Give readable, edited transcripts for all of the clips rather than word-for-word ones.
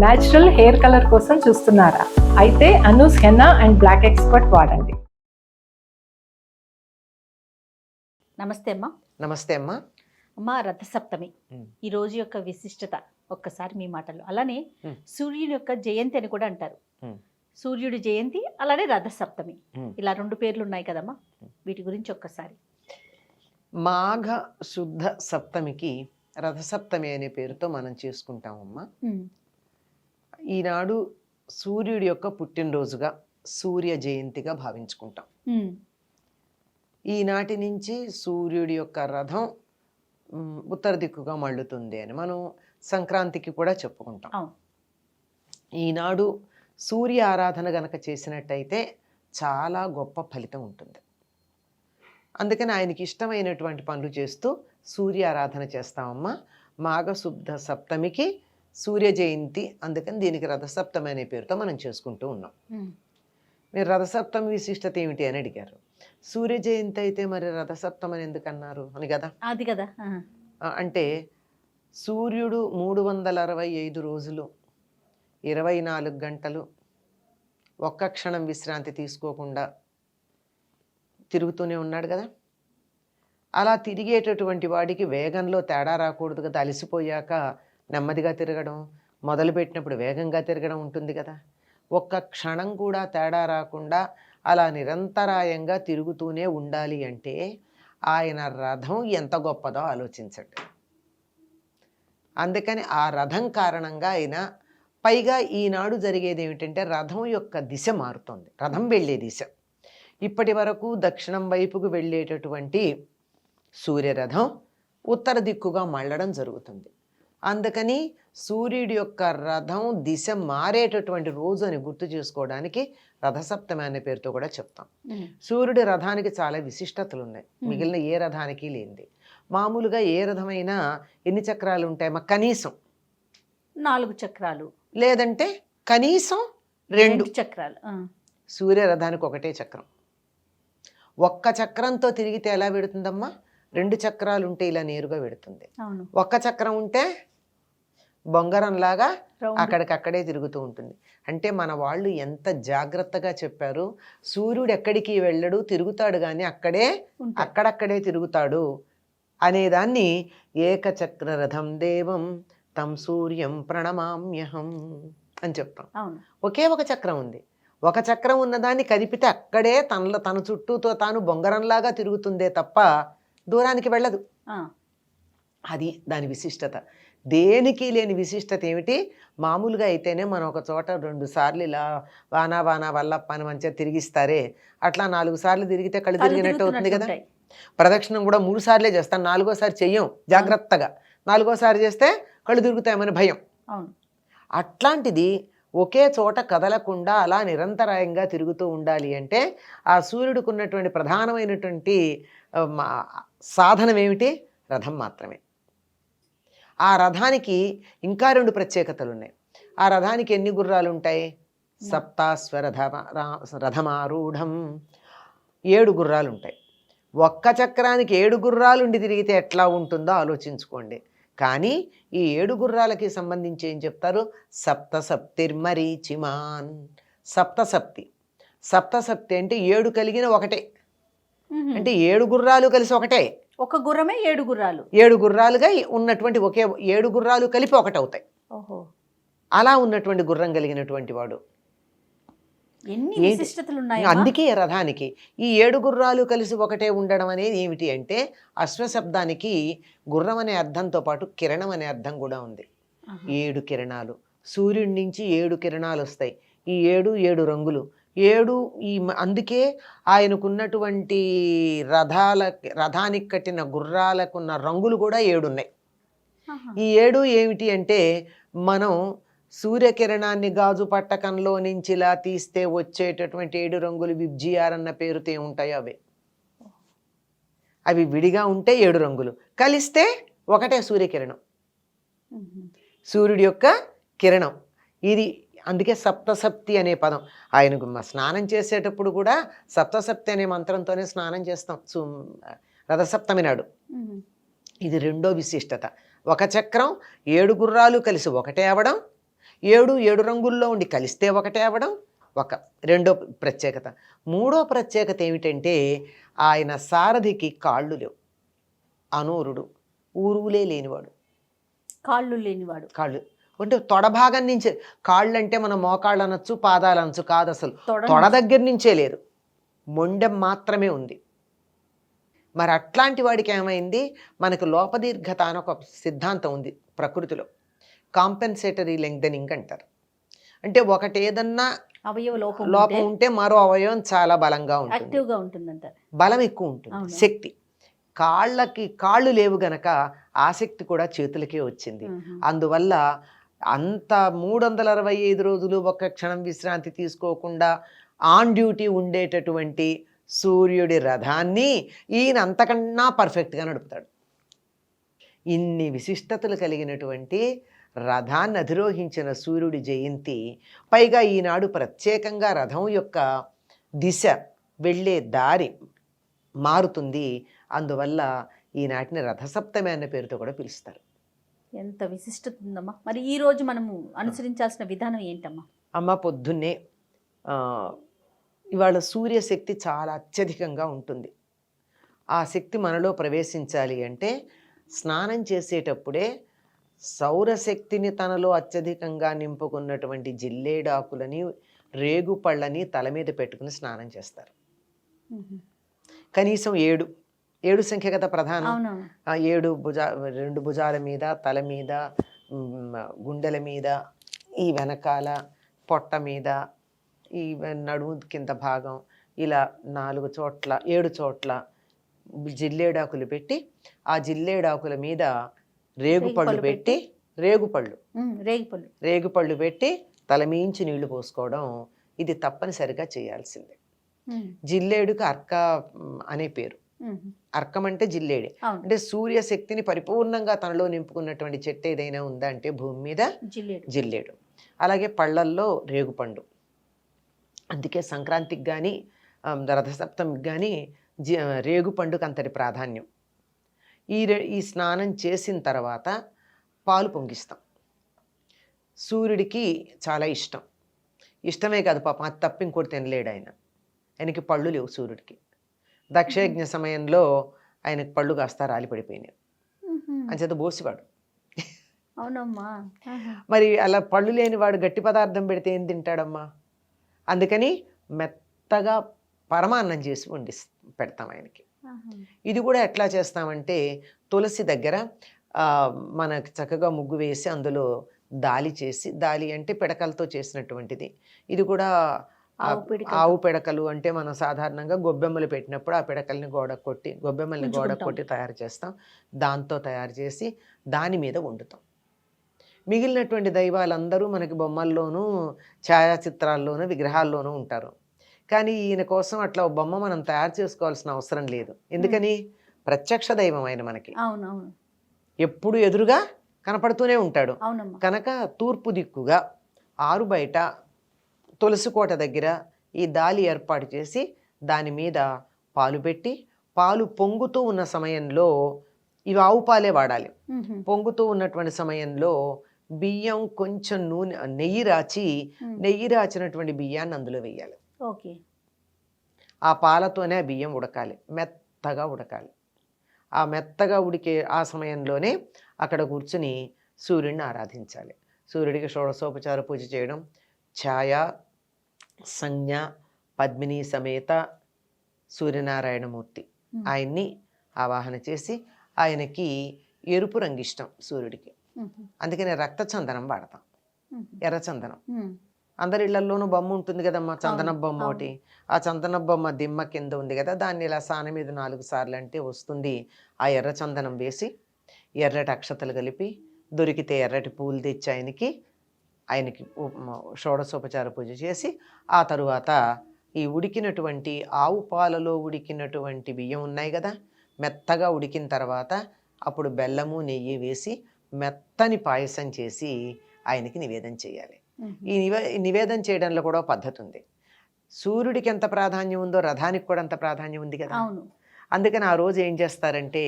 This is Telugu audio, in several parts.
న్యాచురల్ హెయిర్ కలర్ కోసం చూస్తున్నారా? అయితే Anoos henna and black expert వాడండి. నమస్తే అమ్మా. నమస్తే అమ్మా. అమ్మా, రథసప్తమి ఈ రోజు యొక్క విశిష్టత ఒక్కసారి మీ మాటల్లో. అలానే సూర్యుడి యొక్క జయంతి అని కూడా అంటారు. సూర్యుడి జయంతి, అలానే రథసప్తమి, ఇలా రెండు పేర్లు ఉన్నాయి కదమ్మా, వీటి గురించి ఒక్కసారి. మాఘ శుద్ధ సప్తమికి రథసప్తమి అనే పేరుతో మనం చేసుకుంటామమ్మా. ఈనాడు సూర్యుడి యొక్క పుట్టినరోజుగా సూర్య జయంతిగా భావించుకుంటాం. ఈనాటి నుంచి సూర్యుడి యొక్క రథం ఉత్తర దిక్కుగా మళ్ళుతుంది అని మనం సంక్రాంతికి కూడా చెప్పుకుంటాం. ఈనాడు సూర్య ఆరాధన గనక చేసినట్టయితే చాలా గొప్ప ఫలితం ఉంటుంది. అందుకని ఆయనకి ఇష్టమైనటువంటి పనులు చేస్తూ సూర్య ఆరాధన చేస్తామమ్మా. మాఘశుద్ధ సప్తమికి సూర్య జయంతి, అందుకని దీనికి రథసప్తమి అనే పేరుతో మనం చేసుకుంటూ ఉన్నాం. మీరు రథసప్తమి విశిష్టత ఏమిటి అని అడిగారు. సూర్య జయంతి అయితే మరి రథసప్తమి అని ఎందుకు అన్నారు అని కదా. అది కదా, అంటే సూర్యుడు 365 రోజులు 24 గంటలు ఒక్క క్షణం విశ్రాంతి తీసుకోకుండా తిరుగుతూనే ఉన్నాడు కదా. అలా తిరిగేటటువంటి వాడికి వేగంలో తేడా రాకూడదు కదా. అలసిపోయాక నెమ్మదిగా తిరగడం, మొదలుపెట్టినప్పుడు వేగంగా తిరగడం ఉంటుంది కదా. ఒక్క క్షణం కూడా తేడా రాకుండా అలా నిరంతరాయంగా తిరుగుతూనే ఉండాలి అంటే ఆయన రథం ఎంత గొప్పదో ఆలోచించండి. అందుకని ఆ రథం కారణంగా ఆయన, పైగా ఈనాడు జరిగేది ఏమిటంటే రథం యొక్క దిశ మారుతుంది. రథం వెళ్ళే దిశ ఇప్పటి వరకు దక్షిణం వైపుకు వెళ్ళేటటువంటి సూర్యరథం ఉత్తర దిక్కుగా మళ్ళడం జరుగుతుంది. అందుకని సూర్యుడి యొక్క రథం దిశ మారేటటువంటి రోజు అని గుర్తు చేసుకోవడానికి రథసప్తమి అనే పేరుతో కూడా చెప్తాం. సూర్యుడి రథానికి చాలా విశిష్టతలు ఉన్నాయి, మిగిలిన ఏ రథానికి లేనిది. మామూలుగా ఏ రథమైనా ఎన్ని చక్రాలు ఉంటాయమ్మా? కనీసం 4 చక్రాలు, లేదంటే కనీసం 2 చక్రాలు. సూర్య రథానికి ఒకటే చక్రం. ఒక్క చక్రంతో తిరిగితే ఎలా పెడుతుందమ్మా? 2 చక్రాలు ఉంటే ఇలా నేరుగా పెడుతుంది. ఒక్క చక్రం ఉంటే బొంగరంలాగా అక్కడికక్కడే తిరుగుతూ ఉంటుంది. అంటే మన వాళ్ళు ఎంత జాగ్రత్తగా చెప్పారు. సూర్యుడు ఎక్కడికి వెళ్ళడు, తిరుగుతాడు కానీ అక్కడక్కడే తిరుగుతాడు అనేదాన్ని ఏకచక్ర రథం దేవం తం సూర్యం ప్రణమామ్యహం అని చెప్తాం. ఒకే ఒక చక్రం ఉంది. ఒక చక్రం ఉన్నదాన్ని కదిపితే అక్కడే తన చుట్టూతో తాను బొంగరంలాగా తిరుగుతుందే తప్ప దూరానికి వెళ్ళదు. అది దాని విశిష్టత. దేనికి లేని విశిష్టత ఏమిటి? మామూలుగా అయితేనే మనం ఒక చోట 2 సార్లు ఇలా వానా వానా వల్లప్ప అని మంచిగా తిరిగిస్తారే, అట్లా 4 సార్లు తిరిగితే కళ్ళు తిరిగినట్టు అవుతుంది కదా. ప్రదక్షిణం కూడా 3 సార్లే చేస్తాం, 4వసారి చెయ్యం జాగ్రత్తగా. 4వసారి చేస్తే కళ్ళు తిరుగుతాయమని భయం. అట్లాంటిది ఒకే చోట కదలకుండా అలా నిరంతరాయంగా తిరుగుతూ ఉండాలి అంటే ఆ సూర్యుడికి ఉన్నటువంటి ప్రధానమైనటువంటి సాధనం ఏమిటి? రథం మాత్రమే. ఆ రథానికి ఇంకా 2 ప్రత్యేకతలు ఉన్నాయి. ఆ రథానికి ఎన్ని గుర్రాలు ఉంటాయి? రథమారూఢం, 7 గుర్రాలు ఉంటాయి. ఒక్క చక్రానికి 7 గుర్రాలు ఉండి తిరిగితే ఎట్లా ఉంటుందో ఆలోచించుకోండి. కానీ ఈ 7 గుర్రాలకి సంబంధించి ఏం చెప్తారు? సప్తసప్తిర్మరీచిమాన్. సప్తసప్తి అంటే 7 కలిగిన ఒకటే. అంటే 7 గుర్రాలు కలిసి ఒకటే. ఒక గుర్రమే 7 గుర్రాలు, 7 గుర్రాలుగా ఉన్నటువంటి ఒకే 7 గుర్రాలు కలిపి ఒకటి అవుతాయి. అలా ఉన్నటువంటి గుర్రం కలిగినటువంటి వాడు. అందుకే రథానికి ఈ 7 గుర్రాలు కలిసి ఒకటే ఉండడం అనేది ఏమిటి అంటే, అశ్వశబ్దానికి గుర్రం అనే అర్థంతో పాటు కిరణం అనే అర్థం కూడా ఉంది. 7 కిరణాలు, సూర్యుడి నుంచి 7 కిరణాలు వస్తాయి. ఈ 7 రంగులు, 7 అందుకే ఆయనకున్నటువంటి రథానికి కట్టిన గుర్రాలకున్న రంగులు కూడా 7 ఉన్నాయి. ఈ 7 ఏమిటి అంటే, మనం సూర్యకిరణాన్ని గాజు పట్టకంలో నుంచి ఇలా తీస్తే వచ్చేటటువంటి 7 రంగులు విబ్జిఆర్ అన్న పేరుతో ఏముంటాయో అవి విడిగా ఉంటే 7 రంగులు, కలిస్తే ఒకటే సూర్యకిరణం, సూర్యుడి యొక్క కిరణం. ఇది అందుకే సప్తసప్తి అనే పదం. ఆయనకు స్నానం చేసేటప్పుడు కూడా సప్తసప్తి అనే మంత్రంతోనే స్నానం చేస్తాం రథసప్తమి నాడు. ఇది రెండో విశిష్టత. ఒక చక్రం 7 గుర్రాలు కలిసి ఒకటే అవడం, ఏడు రంగుల్లో ఉండి కలిస్తే ఒకటే అవ్వడం రెండో ప్రత్యేకత. మూడో ప్రత్యేకత ఏమిటంటే ఆయన సారథికి కాళ్ళు లేవు. అనూరుడు, ఊరువులే లేనివాడు. కాళ్ళు అంటే తొడభాగం నుంచే. కాళ్ళు అంటే మనం మోకాళ్ళు అనొచ్చు, పాదాలు అనొచ్చు, కాదు, అసలు తొడ దగ్గర నుంచే లేదు, మొండెం మాత్రమే ఉంది. మరి అట్లాంటి వాడికి ఏమైంది, మనకు లోపదీర్ఘత అని ఒక సిద్ధాంతం ఉంది ప్రకృతిలో. కాంపెన్సేటరీ లెంగ్థెనింగ్ అంటారు. అంటే ఒకటి ఏదన్నా లోపం ఉంటే మరో అవయవం చాలా బలంగా ఉంటుంది, బలం ఎక్కువ ఉంటుంది, శక్తి. కాళ్ళు లేవు గనక ఆసక్తి కూడా చేతులకే వచ్చింది. అందువల్ల అంత 365 రోజులు ఒక్క క్షణం విశ్రాంతి తీసుకోకుండా ఆన్ డ్యూటీ ఉండేటటువంటి సూర్యుడి రథాన్ని ఈయన అంతకన్నా పర్ఫెక్ట్గా నడుపుతాడు. ఇన్ని విశిష్టతలు కలిగినటువంటి రథాన్ని అధిరోహించిన సూర్యుడి జయంతి. పైగా ఈనాడు ప్రత్యేకంగా రథం యొక్క దిశ, వెళ్ళే దారి మారుతుంది. అందువల్ల ఈనాటిని రథసప్తమి అనే పేరుతో కూడా పిలుస్తారు. ఎంత విశిష్టత ఉందమ్మా. మరి ఈ రోజు మనము అనుసరించాల్సిన విధానం ఏంటమ్మా? అమ్మ, పొద్దున్నే ఇవాళ సూర్యశక్తి చాలా అత్యధికంగా ఉంటుంది. ఆ శక్తి మనలో ప్రవేశించాలి అంటే స్నానం చేసేటప్పుడే సౌరశక్తిని తనలో అత్యధికంగా నింపుకున్నటువంటి జిల్లేడాకులని, రేగుపళ్ళని తల మీద పెట్టుకుని స్నానం చేస్తారు. కనీసం 7 సంఖ్య కదా ప్రధానం. 7 2 భుజాల మీద, తల మీద, గుండెల మీద, ఈ వెనకాల పొట్ట మీద, ఈ నడుము కింద భాగం, ఇలా 4 చోట్ల 7 చోట్ల జిల్లేడాకులు పెట్టి, ఆ జిల్లేడాకుల మీద రేగుపళ్ళు పెట్టి తలమీంచి నీళ్లు పోసుకోవడం, ఇది తప్పనిసరిగా చేయాల్సిందే. జిల్లేడుకి అర్క అనే పేరు. అర్కం అంటే జిల్లేడే. అంటే సూర్యశక్తిని పరిపూర్ణంగా తనలో నింపుకున్నటువంటి చెట్టు ఏదైనా ఉందా అంటే భూమి మీద జిల్లేడు. అలాగే పళ్ళల్లో రేగుపండు. అందుకే సంక్రాంతికి కానీ రథసప్తమికి కానీ రేగుపండుకు అంతటి ప్రాధాన్యం. ఈ స్నానం చేసిన తర్వాత పాలు పొంగిస్తాం. సూర్యుడికి చాలా ఇష్టమే కాదు పాపం, అది తప్ప ఇంకోటి తినలేడు ఆయన. ఆయనకి పళ్ళు లేవు సూర్యుడికి. దక్షయజ్ఞ సమయంలో ఆయనకి పళ్ళు కాస్త రాలిపడిపోయినాయి, అంచేత బోసివాడు. అవునమ్మా. మరి అలా పళ్ళు లేని వాడు గట్టి పదార్థం పెడితే ఏం తింటాడమ్మా? అందుకని మెత్తగా పరమాన్నం చేసి పెడతాం ఆయనకి. ఇది కూడా ఎట్లా చేస్తామంటే తులసి దగ్గర మనకు చక్కగా ముగ్గు వేసి అందులో దాలి చేసి, దాలి అంటే పిడకలతో చేసినటువంటిది. ఇది కూడా ఆవు పిడకలు అంటే మనం సాధారణంగా గొబ్బెమ్మలు పెట్టినప్పుడు ఆ పిడకల్ని గొబ్బెమ్మల్ని గోడ కొట్టి తయారు చేస్తాం. దాంతో తయారు చేసి దాని మీద వండుతాం. మిగిలినటువంటి దైవాలందరూ మనకి బొమ్మల్లోనూ, ఛాయాచిత్రాల్లోనూ, విగ్రహాల్లోనూ ఉంటారు. కానీ ఈయన కోసం అట్లా బొమ్మ మనం తయారు చేసుకోవాల్సిన అవసరం లేదు. ఎందుకని? ప్రత్యక్ష దైవం ఆయన మనకి ఎప్పుడు ఎదురుగా కనపడుతూనే ఉంటాడు కనుక తూర్పు దిక్కుగా ఆరు బయట తులసి కోట దగ్గర ఈ దాలి ఏర్పాటు చేసి దాని మీద పాలు పెట్టి, పాలు పొంగుతూ ఉన్న సమయంలో, ఇవి ఆవు పాలే వాడాలి, పొంగుతూ ఉన్నటువంటి సమయంలో బియ్యం కొంచెం నెయ్యి రాచినటువంటి బియ్యాన్ని అందులో వేయాలి. ఆ పాలతోనే ఆ బియ్యం ఉడకాలి, మెత్తగా ఉడకాలి. ఆ మెత్తగా ఉడికే ఆ సమయంలోనే అక్కడ కూర్చుని సూర్యుడిని ఆరాధించాలి. సూర్యుడికి షోడశోపచార పూజ చేయడం, ఛాయ, సంజ్ఞ, పద్మిని సమేత సూర్యనారాయణమూర్తి ఆయన్ని ఆవాహన చేసి, ఆయనకి ఎరుపు రంగు ఇష్టం సూర్యుడికి, అందుకని రక్త చందనం వాడతాం, ఎర్రచందనం. అందరి ఇళ్లలోనూ బొమ్మ ఉంటుంది కదమ్మా, చందన బొమ్మ ఒకటి. ఆ చందన బొమ్మ దిమ్మ కింద ఉంది కదా, దాన్ని ఇలా సాన మీద 4 సార్లు అంటే వస్తుంది. ఆ ఎర్రచందనం వేసి ఎర్రటి అక్షతలు కలిపి, దొరికితే ఎర్రటి పూలు తెచ్చి ఆయనకి షోడశోపచార పూజ చేసి, ఆ తరువాత ఈ ఉడికినటువంటి ఆవు పాలలో ఉడికినటువంటి బియ్యం ఉన్నాయి కదా, మెత్తగా ఉడికిన తర్వాత అప్పుడు బెల్లము నెయ్యి వేసి మెత్తని పాయసం చేసి ఆయనకి నివేదన చేయాలి. ఈ నివేదన చేయడంలో కూడా పద్ధతి ఉంది. సూర్యుడికి ఎంత ప్రాధాన్యం ఉందో రథానికి కూడా అంత ప్రాధాన్యం ఉంది కదా. అందుకని ఆ రోజు ఏం చేస్తారంటే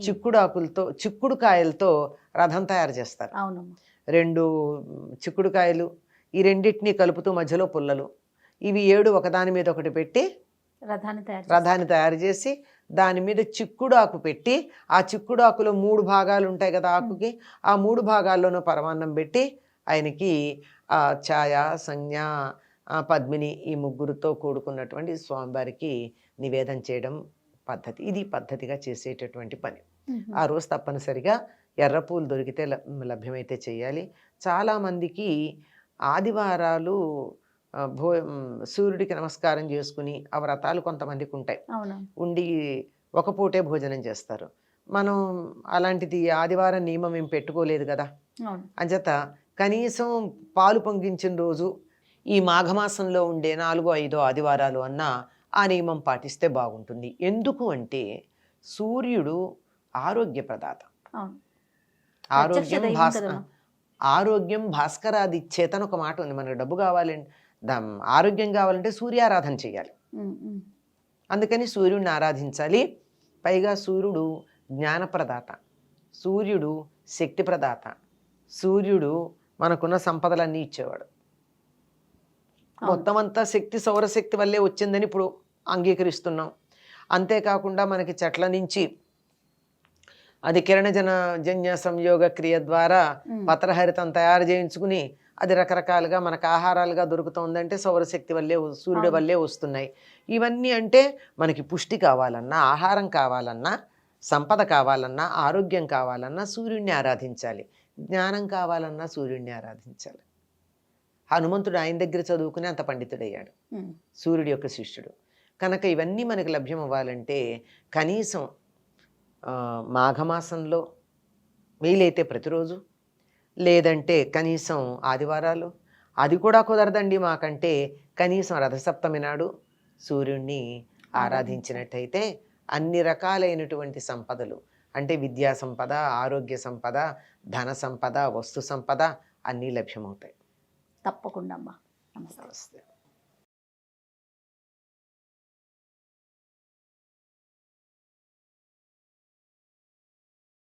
చిక్కుడు కాయలతో రథం తయారు చేస్తారు. 2 చిక్కుడుకాయలు, ఈ రెండింటినీ కలుపుతూ మధ్యలో పుల్లలు, ఇవి 7 ఒకదాని మీద ఒకటి పెట్టి రథాన్ని తయారు చేసి దాని మీద చిక్కుడు ఆకు పెట్టి, ఆ చిక్కుడు ఆకులో 3 భాగాలు ఉంటాయి కదా ఆకుకి, ఆ 3 భాగాల్లోనూ పరమాన్నం పెట్టి ఆయనకి ఛాయ, సంజ్ఞ, పద్మిని ఈ ముగ్గురుతో కూడుకున్నటువంటి స్వామివారికి నివేదన చేయడం పద్ధతి. ఇది పద్ధతిగా చేసేటటువంటి పని. ఆ రోజు తప్పనిసరిగా ఎర్ర పూలు దొరికితే లభ్యమైతే చేయాలి. చాలామందికి ఆదివారాలు సూర్యుడికి నమస్కారం చేసుకుని ఆ వ్రతాలు కొంతమందికి ఉంటాయి, ఉండి ఒక పూటే భోజనం చేస్తారు. మనం అలాంటిది ఆదివారం నియమం ఏం పెట్టుకోలేదు కదా. అంచేత కనీసం పాలు పొంగించిన రోజు ఈ మాఘమాసంలో ఉండే 4, 5 ఆదివారాలు అన్నా ఆ నియమం పాటిస్తే బాగుంటుంది. ఎందుకు అంటే సూర్యుడు ఆరోగ్య ప్రదాత. ఆరోగ్యం భాస్కరాది చేతన ఒక మాట ఉంది. మనకు డబ్బు కావాలంటే, ఆరోగ్యం కావాలంటే సూర్యారాధన చేయాలి. అందుకని సూర్యుడిని ఆరాధించాలి. పైగా సూర్యుడు జ్ఞానప్రదాత, సూర్యుడు శక్తి ప్రదాత, సూర్యుడు మనకున్న సంపదలన్నీ ఇచ్చేవాడు. మొత్తం అంతా శక్తి సౌరశక్తి వల్లే వచ్చిందని ఇప్పుడు అంగీకరిస్తున్నాం. అంతేకాకుండా మనకి చెట్ల నుంచి అది కిరణజన్య సంయోగ క్రియ ద్వారా పత్రహరితం తయారు చేయించుకుని అది రకరకాలుగా మనకు ఆహారాలుగా దొరుకుతుందంటే సౌరశక్తి వల్లే, సూర్యుడి వల్లే వస్తున్నాయి. ఇవన్నీ అంటే మనకి పుష్టి కావాలన్నా, ఆహారం కావాలన్నా, సంపద కావాలన్నా, ఆరోగ్యం కావాలన్నా సూర్యుడిని ఆరాధించాలి. జ్ఞానం కావాలన్నా సూర్యుడిని ఆరాధించాలి. హనుమంతుడు ఆయన దగ్గర చదువుకుని అంత పండితుడయ్యాడు, సూర్యుడి యొక్క శిష్యుడు. కనుక ఇవన్నీ మనకు లభ్యం అవ్వాలంటే కనీసం మాఘమాసంలో వీలైతే ప్రతిరోజు, లేదంటే కనీసం ఆదివారాలు, అది కూడా కుదరదండి మాకంటే కనీసం రథసప్తమి నాడు సూర్యుడిని ఆరాధించినట్టయితే అన్ని రకాలైనటువంటి సంపదలు అంటే విద్యా సంపద, ఆరోగ్య సంపద, ధన సంపద, వస్తు సంపద అన్నీ లభ్యమవుతాయి. తప్పకుండా అమ్మా. నమస్తే.